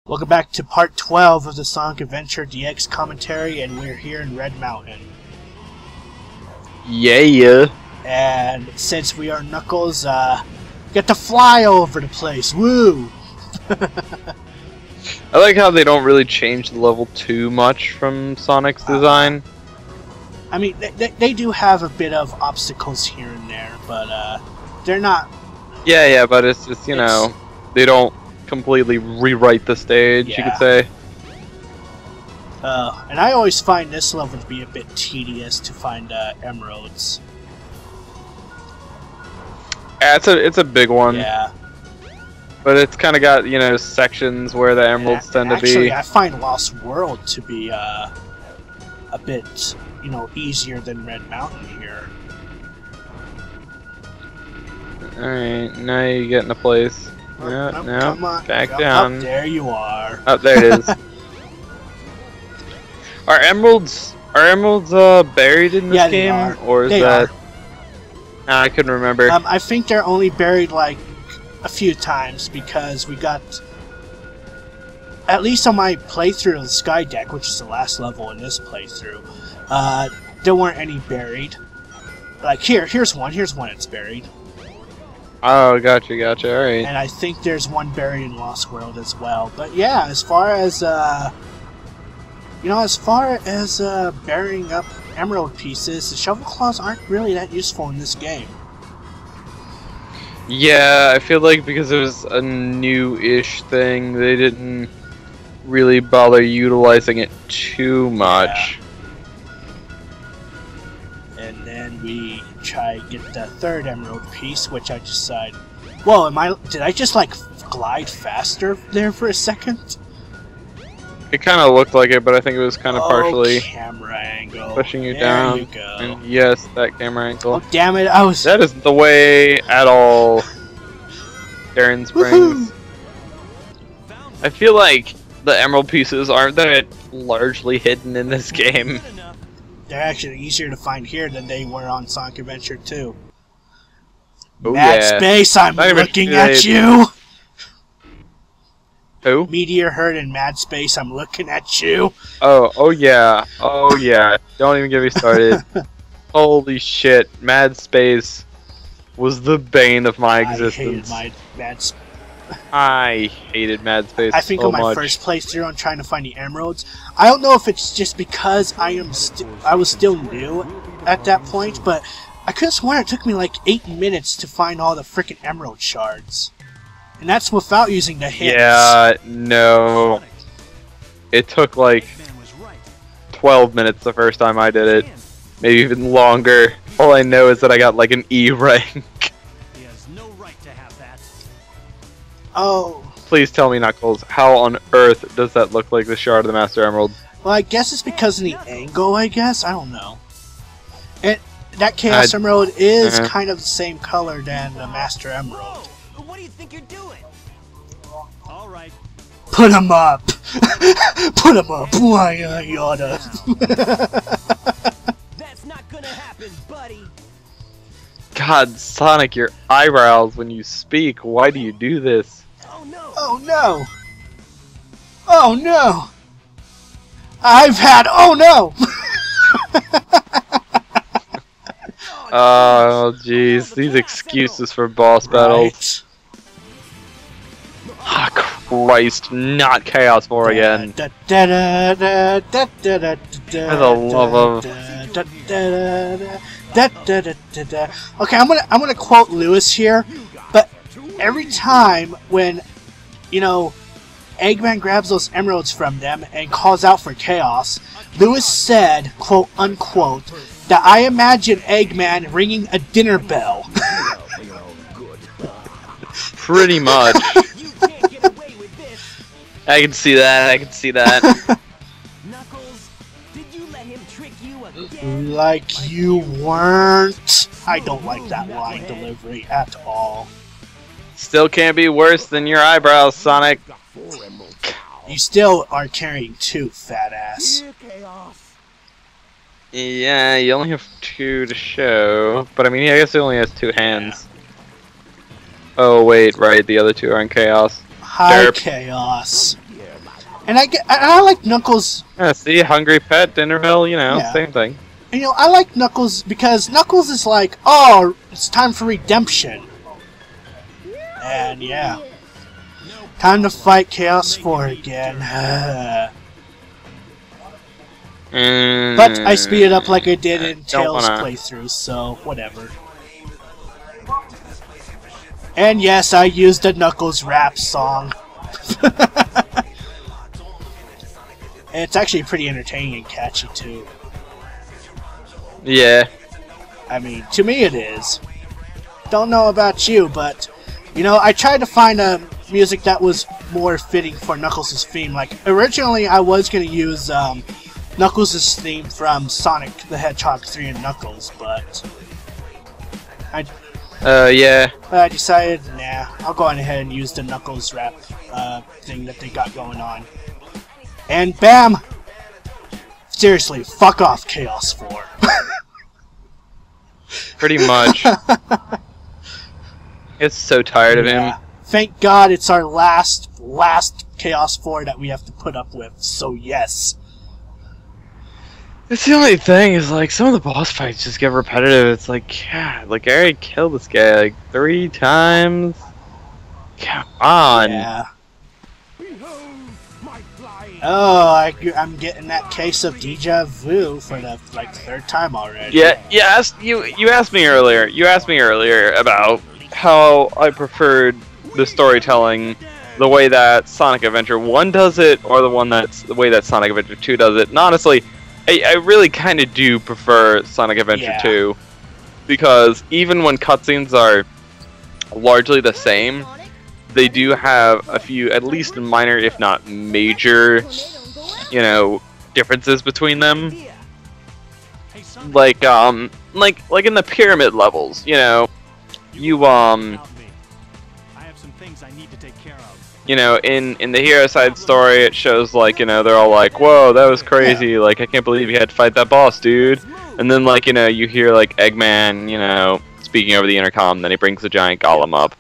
Welcome back to part 12 of the Sonic Adventure DX commentary, and we're here in Red Mountain. Yeah. And since we are Knuckles, get to fly all over the place. Woo! I like how they don't really change the level too much from Sonic's design. I mean, they do have a bit of obstacles here and there, but they're not... Yeah, but it's just, you know, they don't completely rewrite the stage, you could say. And I always find this level to be a bit tedious to find emeralds. Yeah, it's a big one. Yeah. But it's kind of got, you know, sections where the emeralds tend to be. Actually, I find Lost World to be a bit, you know, easier than Red Mountain here. Alright, now you get in a place. No, come on, back down. Up, there you are. Oh, there it is. Are emeralds buried in this game, or is that? I couldn't remember. I think they're only buried like a few times because we got, at least on my playthrough of the Sky Deck, which is the last level in this playthrough, there weren't any buried. Like here's one that's buried. Oh, gotcha, alright. And I think there's one buried in Lost World as well. But yeah, as far as, burying up emerald pieces, the shovel claws aren't really that useful in this game. Yeah, I feel like because it was a new-ish thing, they didn't really bother utilizing it too much. Yeah. And then we try to get the third emerald piece, which I decide, whoa, did I just like glide faster there for a second? It kind of looked like it, but I think it was kind of partially camera angle pushing you down. You go. And yes, that camera angle. Oh damn it! That isn't the way at all. Darren Springs. I feel like the emerald pieces aren't that largely hidden in this game. They're actually easier to find here than they were on Sonic Adventure 2. Oh, Mad Space, I'm looking at you! Who? Meteor Herd and Mad Space, I'm looking at you! Oh yeah. Don't even get me started. Holy shit, Mad Space was the bane of my existence. I hated Mad Space I think so on my much. first playthrough on trying to find the emeralds, I don't know if it's just because I was still new at that point, but I could have sworn it took me like 8 minutes to find all the frickin' emerald shards. And that's without using the hints. Yeah, no. It took like 12 minutes the first time I did it. Maybe even longer. All I know is that I got like an E rank. Oh. Please tell me, Knuckles, how on earth does that look like the Shard of the Master Emerald? Well, I guess it's because of the angle, I guess? I don't know. And that Chaos Emerald is kind of the same color than the Master Emerald. What do you think you're doing? Alright. Put him up! Put him up! Why you oughta? That's not gonna happen, buddy! God, Sonic, your eyebrows when you speak, why do you do this? Oh no! Oh no! Oh no! I've had... Oh no! Oh jeez, these excuses for boss battles. Ah, Christ, not Chaos 4 again. For the love of... Okay, I'm gonna quote Lewis here, but every time when, you know, Eggman grabs those emeralds from them and calls out for Chaos, Lewis said, quote unquote, that I imagine Eggman ringing a dinner bell. Pretty much. I can see that. Knuckles, did you let him trick you again? Like you weren't. I don't like that line delivery at all. Still can't be worse than your eyebrows, Sonic. You still are carrying 2, fat ass. Yeah, you only have 2 to show. But I mean, I guess he only has 2 hands. Oh wait, right, the other 2 are in Chaos. High Derp. Chaos. And I like Knuckles. Yeah, see, hungry pet, dinner bell, you know, Yeah. same thing. And, you know, I like Knuckles because Knuckles is like, oh, it's time for redemption. And yeah, time to fight Chaos 4 again. But I speed it up like I did in Tails' playthrough, so whatever. And yes, I used the Knuckles rap song. And it's actually pretty entertaining and catchy too. Yeah. I mean, to me it is. Don't know about you, but you know, I tried to find a music that was more fitting for Knuckles' theme. Like, originally I was going to use Knuckles' theme from Sonic the Hedgehog 3 and Knuckles, but yeah. I decided, nah, I'll go on ahead and use the Knuckles rap thing that they got going on. And bam! Seriously, fuck off, Chaos 4. Pretty much. It's so tired of him. Thank God it's our last Chaos 4 that we have to put up with, so yes. It's the only thing is, like, some of the boss fights just get repetitive. It's like, yeah, like, I already killed this guy, like, 3 times. Come on. Yeah. Oh, I'm getting that case of deja vu for the, like, 3rd time already. Yeah, you asked me earlier. You asked me earlier about how I preferred the storytelling, the way that Sonic Adventure 1 does it, or the way that Sonic Adventure 2 does it. And honestly, I really kind of do prefer Sonic Adventure 2, because even when cutscenes are largely the same, they do have a few, at least minor, if not major, you know, differences between them. Like in the pyramid levels, you know, you know, in the hero side story, it shows, like, you know, they're all like, whoa, that was crazy, like, I can't believe you had to fight that boss, dude. And then, like, you know, you hear, like, Eggman, you know, speaking over the intercom, then he brings the giant golem up.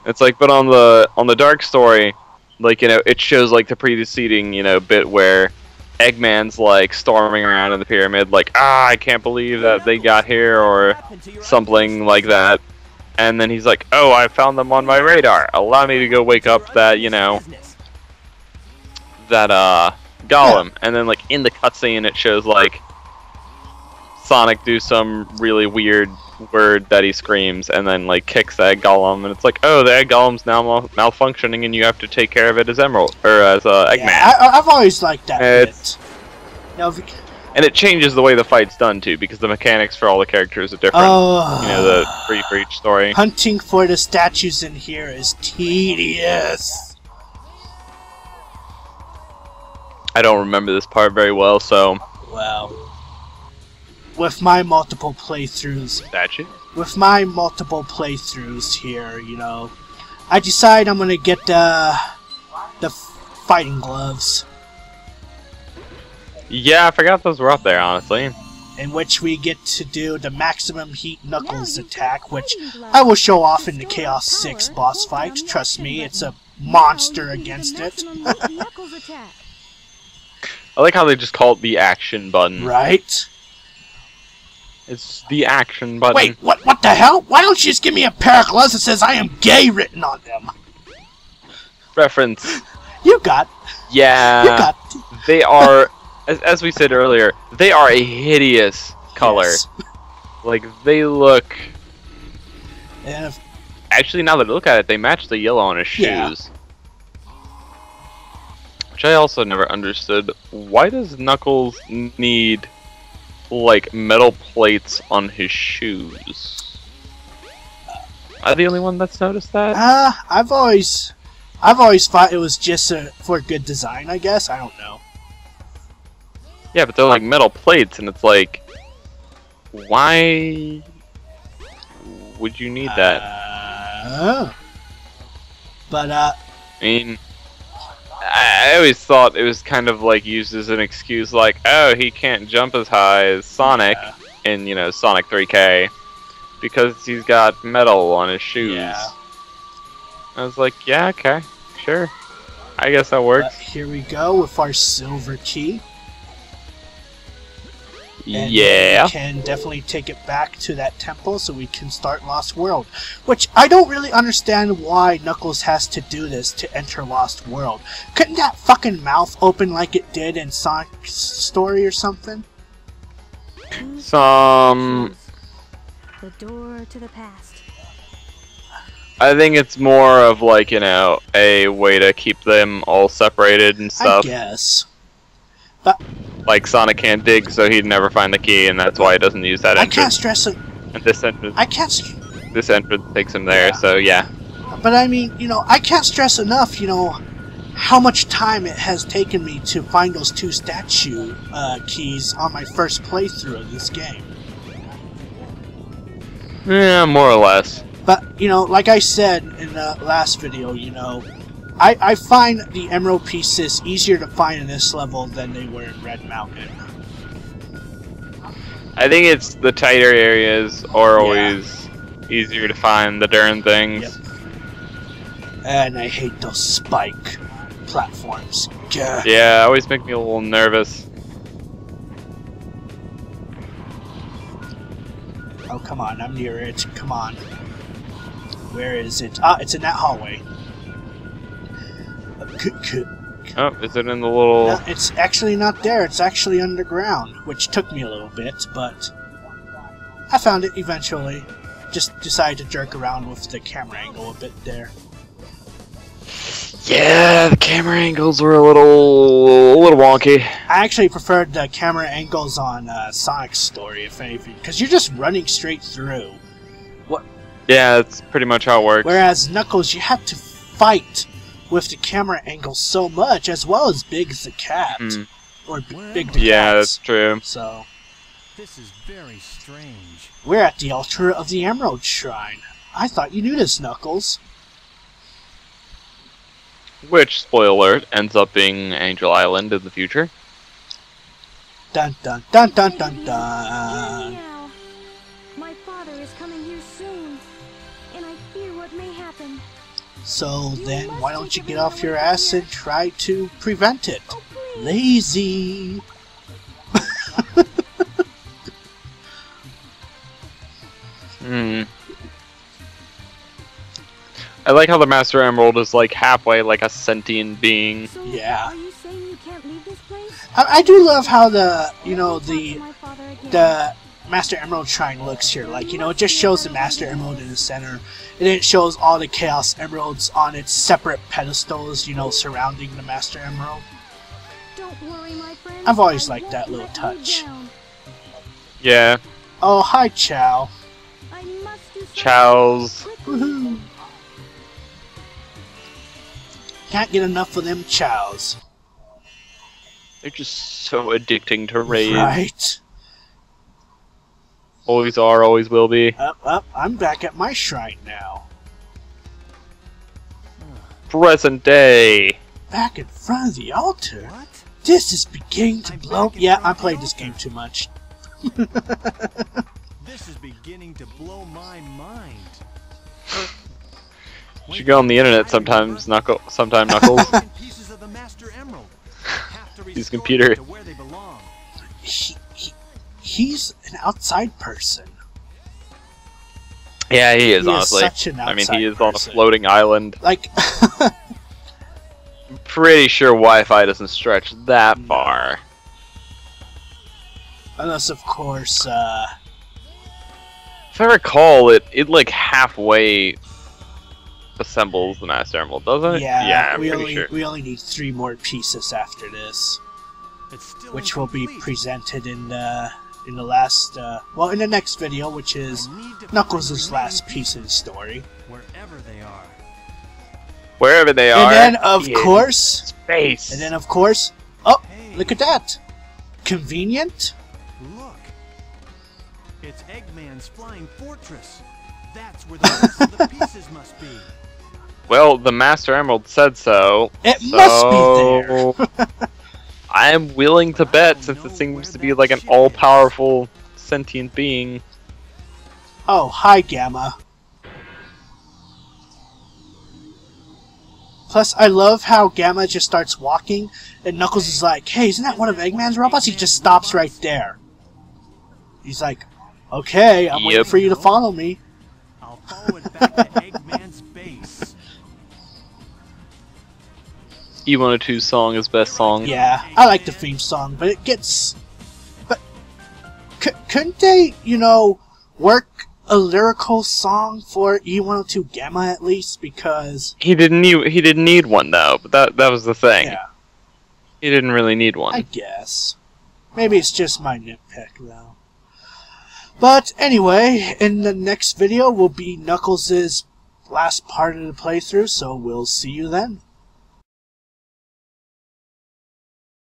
It's like, but on the dark story, like, you know, it shows, like, the preceding, you know, bit where Eggman's, like, storming around in the pyramid, like, I can't believe that they got here, or something like that. And then he's like, oh, I found them on my radar. Allow me to go wake up that, you know, that, golem. And then, like, in the cutscene, it shows, like, Sonic do some really weird word that he screams, and then, like, kicks the egg golem, and it's like, oh, the egg golem's now malfunctioning, and you have to take care of it as Emerald, or as, Eggman. Yeah, I've always liked that bit. And it changes the way the fight's done, too, because the mechanics for all the characters are different. You know, for each story. Hunting for the statues in here is tedious. I don't remember this part very well, so... Well, with my multiple playthroughs... Statue? With my multiple playthroughs here, you know, I decide I'm gonna get the fighting gloves. Yeah, I forgot those were up there, honestly. In which we get to do the maximum heat Knuckles attack, which I will show off in the Chaos 6 boss fight. Trust me, it's a monster against it. I like how they just call it the action button. Right? It's the action button. Wait, what the hell? Why don't you just give me a pair of gloves that says I am gay written on them? Reference. You got. Yeah. You got. They are... As we said earlier, they are a hideous color. Yes. Like, they look... And Actually, now that I look at it, they match the yellow on his shoes. Yeah. Which I also never understood. Why does Knuckles need, like, metal plates on his shoes? Am I the only one that's noticed that? I've always thought it was just for good design, I guess. I don't know. Yeah, but they're like metal plates, and it's like, why would you need that? But I mean, I always thought it was kind of like used as an excuse, like, oh, he can't jump as high as Sonic in, you know, Sonic 3K because he's got metal on his shoes. Yeah. I was like, yeah, okay, sure. I guess that But works. here we go with our silver key. And Yeah. we can definitely take it back to that temple so we can start Lost World. Which I don't really understand why Knuckles has to do this to enter Lost World. Couldn't that fucking mouth open like it did in Sonic's story or something? Some. The door to the past. I think it's more of like, you know, a way to keep them all separated and I stuff. guess. Like Sonic can't dig, so he'd never find the key, and that's why he doesn't use that I can't entrance. stress it. And this entrance, I can't. this entrance takes him there. Yeah. So yeah. But I mean, you know, I can't stress enough, you know, how much time it has taken me to find those 2 statue keys on my first playthrough of this game. Yeah, more or less. But, you know, like I said in the last video, you know, I find the emerald pieces easier to find in this level than they were in Red Mountain. I think it's the tighter areas are always easier to find the darn things. Yep. And I hate those spike platforms. Gah. Yeah, always make me a little nervous. Oh, come on, I'm near it. Come on. Where is it? Ah, it's in that hallway. Oh, is it in the little... No, it's actually not there. It's actually underground, which took me a little bit, but I found it eventually. Just decided to jerk around with the camera angle a bit there. Yeah, the camera angles were a little wonky. I actually preferred the camera angles on Sonic's story, if anything, because you're just running straight through. Yeah, that's pretty much how it works. Whereas Knuckles, you have to fight with the camera angle so much, as well as Big the cat. Hmm. Or Big the Yeah, cat. that's true. So, This is very strange. we're at the altar of the Emerald Shrine. I thought you knew this, Knuckles. Which, spoiler alert, ends up being Angel Island in the future. Dun dun dun dun dun Meow, dun. meow. My father is coming here soon, and I fear what may happen. So then, why don't you get off your ass and try to prevent it? Oh, please. Lazy. Hmm. I like how the Master Emerald is like halfway like a sentient being. So, Yeah. Are you saying you can't leave this place? I do love how the, you know, Talk to the my father again. Master Emerald Shrine looks here. Like, you know, it just shows the Master Emerald in the center. And then it shows all the Chaos Emeralds on its separate pedestals, you know, surrounding the Master Emerald. Don't worry, my friend. I've always I liked won't that little let you touch. down. Yeah, Oh, hi, Chow. I must do something Chow's. quickly. Woohoo. Can't get enough of them Chows. They're just so addicting to raid. Right. Always are, always will be. Up, I'm back at my shrine now. Present day. Back in front of the altar? What? This is beginning to I'm blow. back in Yeah, front I of the played this altar. game too much. This is beginning to blow my mind. You should go on the internet sometimes, sometime, Knuckles. Pieces of the Master Emerald. Have to His restore computer. them to where they belong. He's an outside person. Yeah, he is, He is honestly. such an I mean, outside he is on a person. floating island. Like, Pretty sure Wi-Fi doesn't stretch that No. far. unless of course, If I recall, it like halfway assembles the Master Emerald, doesn't it? yeah, I'm we pretty only sure. we only need 3 more pieces after this, It's still which will be incomplete. presented in the last, well, in the next video, which is I need to find Knuckles' the last remaining piece of the story. Wherever they are. Wherever they are. And then, of in course, space. and then of course, oh, Hey, look at that, convenient. look. It's Eggman's flying fortress. That's where the rest of the pieces must be. Well, the Master Emerald said so. It must be there. I am willing to bet, since it seems to be like an all-powerful sentient being. Oh, hi, Gamma. Plus, I love how Gamma just starts walking, and Knuckles is like, "Hey, isn't that one of Eggman's robots?" He just stops right there. He's like, "Okay, I'm waiting for you to follow me." I'll follow it back to Eggman's base. E102's song is best song. Yeah, I like the theme song, but it gets... But couldn't they, you know, work a lyrical song for E102 Gamma at least? Because... He didn't need one though, but that was the thing. Yeah, He didn't really need one. I guess. Maybe it's just my nitpick, though. But anyway, in the next video will be Knuckles' last part of the playthrough, so we'll see you then.